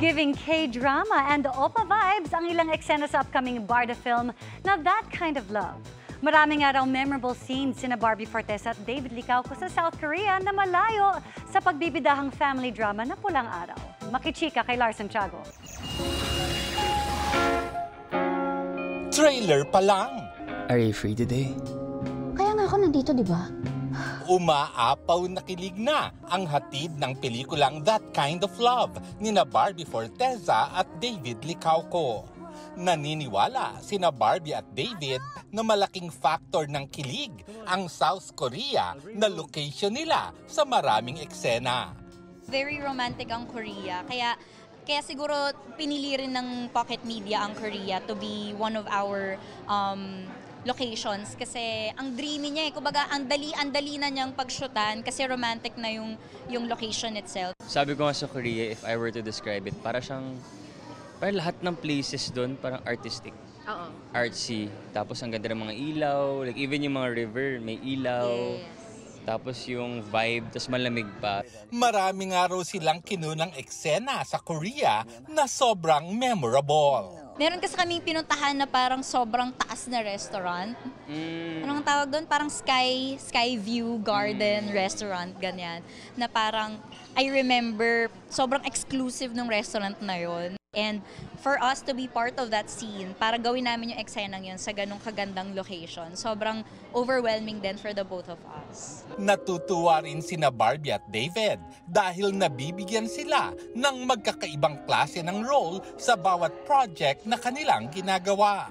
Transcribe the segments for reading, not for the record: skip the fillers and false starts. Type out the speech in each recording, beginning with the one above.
Giving K-drama and Oppa vibes ang ilang eksena sa upcoming Barda film na That Kind of Love. Maraming nga raw memorable scenes sina Barbie Fortes at David Licauco sa South Korea na malayo sa pagbibidahang family drama na Pulang Araw. Makichika kay Lars Santiago. Trailer pa lang. Are you free today? Kaya nga ako nandito, di ba? Umaapaw na kilig na ang hatid ng pelikulang That Kind of Love nina Barbie Forteza at David Licauco. Naniniwala sina Barbie at David na malaking factor ng kilig ang South Korea na location nila sa maraming eksena. Very romantic ang Korea, kaya siguro pinili rin ng Pocket Media ang Korea to be one of our locations kasi ang dreamy niya kumbaga ang dali na niyang pag-shootan kasi romantic na yung location itself. Sabi ko nga sa Korea, if I were to describe it, parang lahat ng places doon parang artistic. Oo. Artsy. Tapos ang ganda ng mga ilaw, like even yung mga river may ilaw. Yes. Tapos yung vibe, tapos malamig pa. Marami nga raw silang kinunang eksena sa Korea na sobrang memorable. Meron kasi kaming pinuntahan na parang sobrang taas na restaurant. Anong tawag doon? Parang sky view garden restaurant, ganyan. Na parang, I remember, sobrang exclusive ng restaurant na yon. And for us to be part of that scene, para gawin namin yung eksenang yun sa ganong kagandang location, sobrang overwhelming din for the both of us. Natutuwa rin sina Barbie at David dahil nabibigyan sila ng magkakaibang klase ng role sa bawat project na kanilang ginagawa.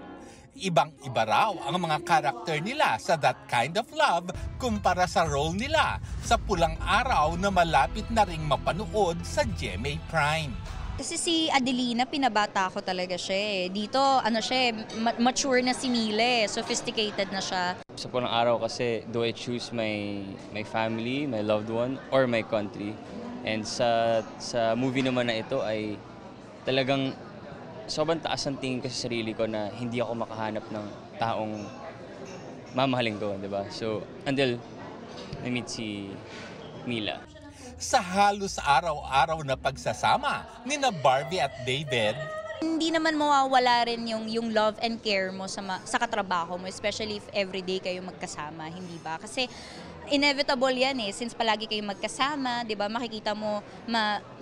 Ibang-iba raw ang mga karakter nila sa That Kind of Love kumpara sa role nila sa Pulang Araw na malapit na ring mapanood sa GMA Prime. Kasi si Adelina, pinabata ko talaga siya eh. Dito, mature na si Mile, sophisticated na siya. Sa Pulang Araw kasi, do I choose my family, my loved one, or my country? And sa movie naman na ito ay talagang sobrang taas ang tingin ko sa sarili ko na hindi ako makahanap ng taong mamahalin ko, di ba? So, until I meet si Mila. Sa halos araw-araw na pagsasama nina Barbie at David, hindi naman mawawala rin yung love and care mo sa katrabaho mo, especially if everyday kayo magkasama, hindi ba? Kasi inevitable yan eh, since palagi kayo magkasama, di ba? Makikita mo,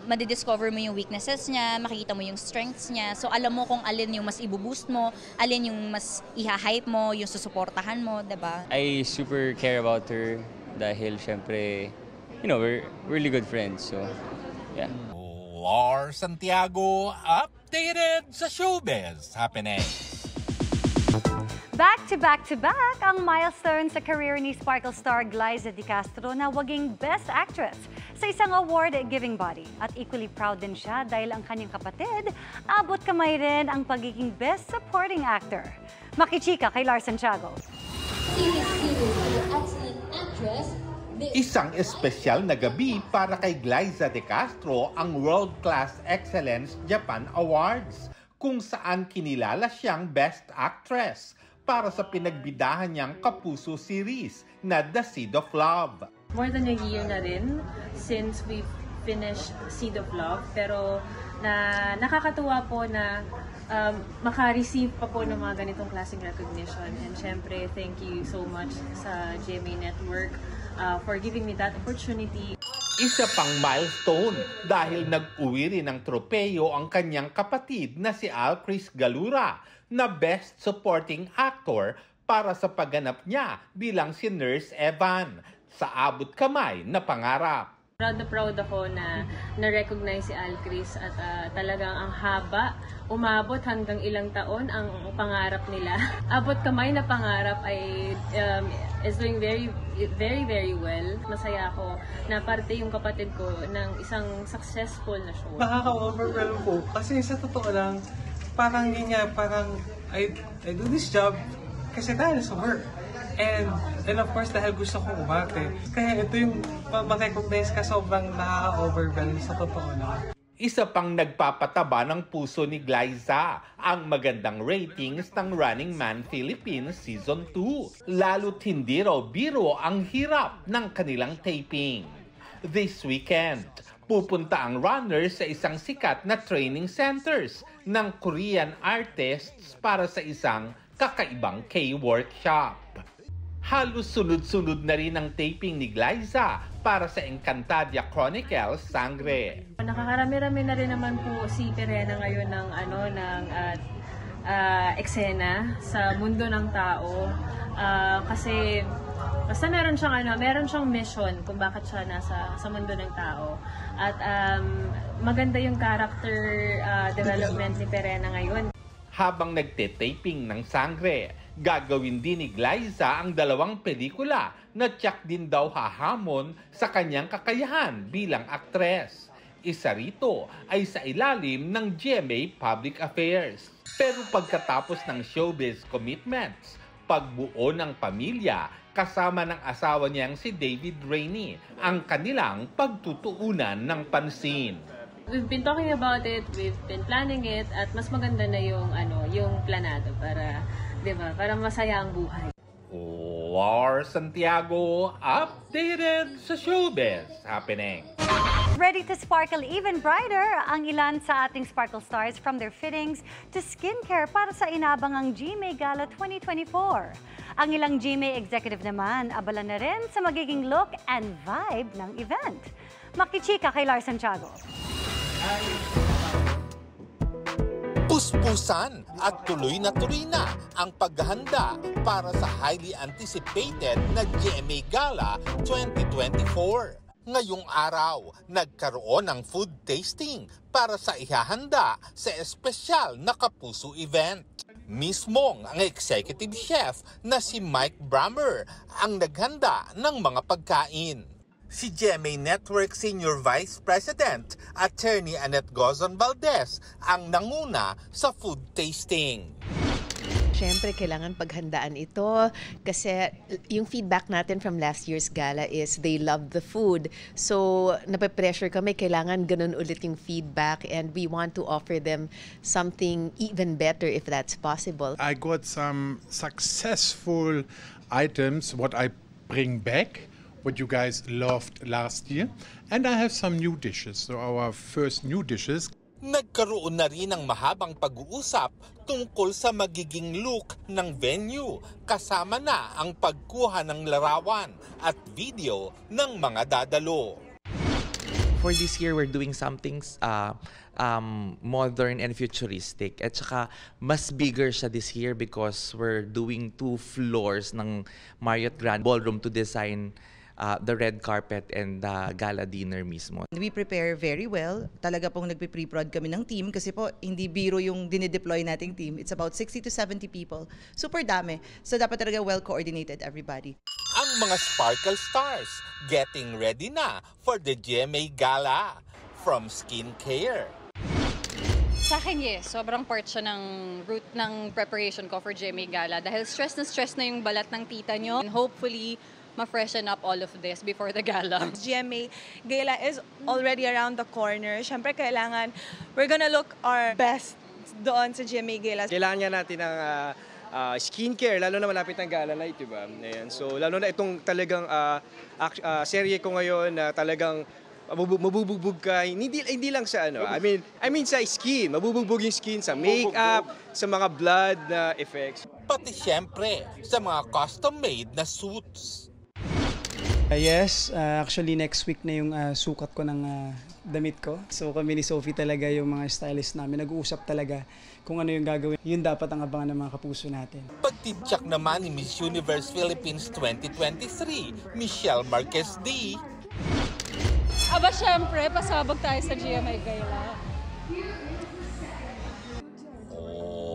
madidiscover mo yung weaknesses niya, makikita mo yung strengths niya. So alam mo kung alin yung mas ibuboost mo, alin yung mas iha-hype mo, yung susuportahan mo, di ba? I super care about her dahil syempre, you know, we're really good friends, so yeah. Lars Santiago, updated sa showbiz happening. Back to back ang milestone sa career ni Sparkle star Glyza De Castro na waging Best Actress sa isang award-giving body. At equally proud din siya dahil ang kanyang kapatid, abot kamay rin ang pagiging Best Supporting Actor. Makichika kay Lars Santiago. Isang espesyal na gabi para kay Glyza De Castro ang World Class Excellence Japan Awards, kung saan kinilala siyang Best Actress para sa pinagbidahan niyang kapuso series na The Seed of Love. More than a year na rin since we finished Seed of Love, pero nakakatuwa po na maka-receive pa po ng mga ganitong klaseng recognition. And syempre, thank you so much sa GMA Network for giving me that opportunity. Isa pang milestone dahil nag-uwi rin ng tropeyo ang kanyang kapatid na si Al Chris Galura na Best Supporting Actor para sa pagganap niya bilang si Nurse Evan sa Abot Kamay na Pangarap. Proud na proud ako na na-recognize si Al Chris at talagang ang haba, umabot hanggang ilang taon ang pangarap nila. Abot Kamay na Pangarap ay is doing very, very, very well. Masaya ako na parte yung kapatid ko ng isang successful na show. Nakaka-overwhelm po kasi sa totoo lang, parang yun nga, parang I do this job kasi dahil sa work. And of course, dahil gusto kong umarte. Kaya ito yung ma-recognize ka sobrang nakaka-overwhelm sa totoo lang. Isa pang nagpapataba ng puso ni Glyza ang magandang ratings ng Running Man Philippines Season 2. Lalo't hindi raw biro ang hirap ng kanilang taping. This weekend, Pupunta ang runners sa isang sikat na training centers ng Korean artists para sa isang kakaibang K-workshop. Halos sunod-sunod na rin ang taping ni Glyza para sa Encantadia Chronicles Sangre. Nakakarami-rami na rin naman po si Perena ngayon ng eksena sa mundo ng tao. Kasi basta meron siyang mission kung bakit siya nasa sa mundo ng tao. At maganda yung character development ni Perena ngayon. Habang nagte-taping ng Sangre, gagawin din ni Glyza ang 2 pelikula na tiyak din daw hahamon sa kanyang kakayahan bilang aktres. Isa rito ay sa ilalim ng GMA Public Affairs. Pero pagkatapos ng showbiz commitments, pagbuo ng pamilya kasama ng asawa niyang si David Rainey ang kanilang pagtutuunan ng pansin. We've been talking about it, we've been planning it, at mas maganda na yung planado para, 'di ba? Para masaya ang buhay. Lars Santiago, updated sa showbiz happening. Ready to sparkle even brighter ang ilan sa ating Sparkle Stars, from their fittings to skincare para sa inabangang GMA Gala 2024. Ang ilang GMA executive naman abala na rin sa magiging look and vibe ng event. Makichika kay Lars Santiago. Puspusan at tuloy na ang paghahanda para sa highly anticipated na GMA Gala 2024. Ngayong araw, nagkaroon ng food tasting para sa ihahanda sa espesyal na Kapuso event. Mismong ang executive chef na si Mike Brammer ang naghanda ng mga pagkain. Si GMA Network Senior Vice President, Attorney Annette Gozon Valdez, ang nanguna sa food tasting. Siyempre, kailangan paghandaan ito kasi yung feedback natin from last year's gala is they love the food. So, nape-pressure kami, kailangan ganun ulit yung feedback, and we want to offer them something even better if that's possible. I got some successful items, what I bring back, what you guys loved last year. And I have some new dishes. So our first new dishes. Nagkaroon na rin ng mahabang pag-uusap tungkol sa magiging look ng venue, kasama na ang pagkuha ng larawan at video ng mga dadalo. For this year, we're doing something modern and futuristic. At saka, mas bigger siya this year because we're doing 2 floors ng Marriott Grand Ballroom to design the red carpet and the gala dinner mismo. We prepare very well. Talaga pong nagpe-pre-prod kami ng team kasi po hindi biro yung dinideploy nating team. It's about 60 to 70 people. Super dami. So dapat talaga well-coordinated everybody. Ang mga Sparkle Stars getting ready na for the GMA Gala. From skincare. Sa akin, yes. Sobrang part siya ng route ng preparation ko for GMA Gala dahil stress na yung balat ng tita nyo. And hopefully, ma-freshen up all of this before the gala. GMA Gala is already around the corner. Siyempre, we're gonna look our best doon sa GMA Gala. Kailangan niya natin ng skincare, lalo na malapit ng gala night, diba? Ayan. So, lalo na itong talagang serye ko ngayon na talagang mabubugbog ka, hindi lang sa I mean sa skin, mabubugbog yung skin sa makeup, sa mga blood na effects. Pati siyempre sa mga custom-made na suits. Yes, actually next week na yung sukat ko ng damit ko. So kami ni Sophie talaga yung mga stylist namin. Nag-uusap talaga kung ano yung gagawin. Yun dapat ang abangan ng mga kapuso natin. Pagtitsak naman ni Miss Universe Philippines 2023, Michelle Marquez D. Aba syempre, pasabog tayo sa GMA Gala.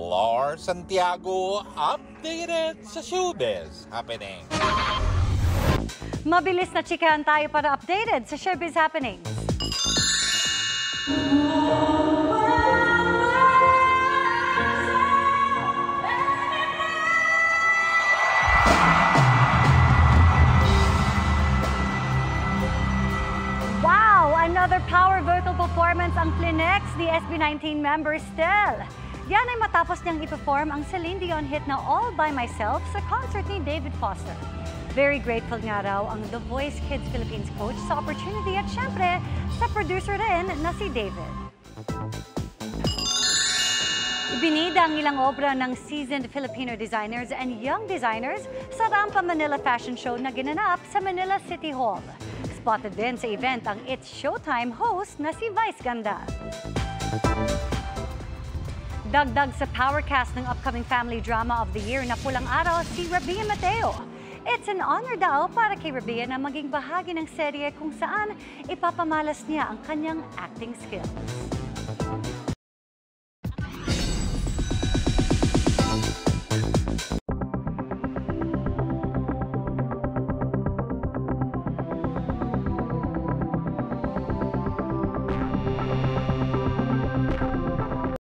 Lars Santiago, updated sa showbiz happening. Mabilis na chikahan tayo para updated sa showbiz happening. Wow! Another power vocal performance ang Flinex ni SB19 member Stel. Yan ay matapos niyang i-perform ang Celine Dion hit na All By Myself sa concert ni David Foster. Very grateful nga raw ang The Voice Kids Philippines coach sa opportunity at syempre sa producer rin na si David. Ibinida ang ilang obra ng seasoned Filipino designers and young designers sa Rampa Manila Fashion Show na ginanap sa Manila City Hall. Spotted din sa event ang It's Showtime host na si Vice Ganda. Dagdag sa powercast ng upcoming family drama of the year na Pulang Araw si Rabia Mateo. It's an honor daw para kay Rabia na maging bahagi ng serye kung saan ipapamalas niya ang kanyang acting skills.